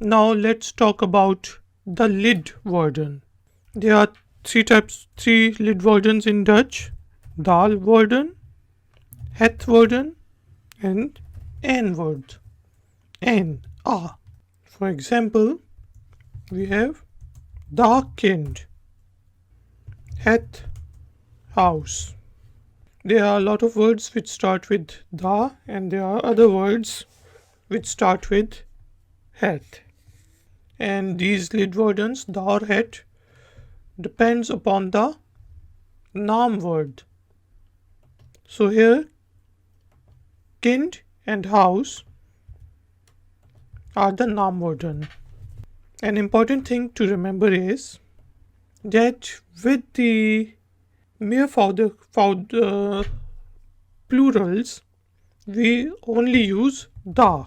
Now let's talk about the Lidwoorden. There are three Lidwoordens in Dutch: Dalwoorden, Hetwoorden, and N-word. N, A. For example, we have da kind, het, house. There are a lot of words which start with da, and there are other words which start with het. And these Lidwoordens, da or het, depends upon the Naamwoord. So here, kind and house are the Naamwoorden. An important thing to remember is that with the mere plurals, we only use da.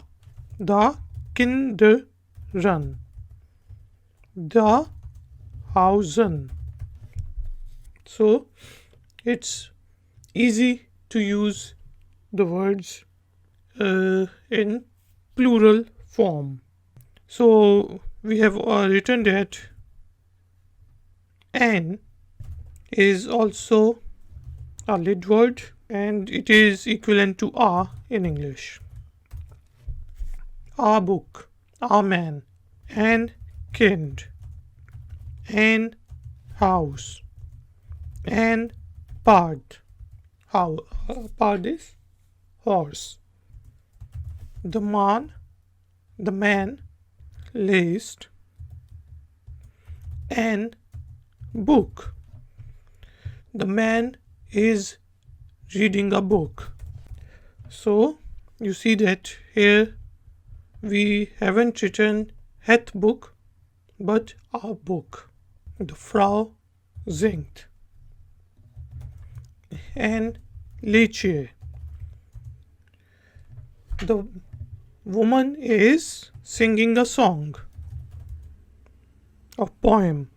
Da kinderen, da housen. So it's easy to use the words in plural form. So we have written that N is also a Lidword and it is equivalent to A in English. A book, a man, an kind, an house, an pard. Pard is horse. The man laced, an book. The man is reading a book. So you see that here we haven't written het book but a book. The Frau singt. Ein Liedje. The woman is singing a song, a poem.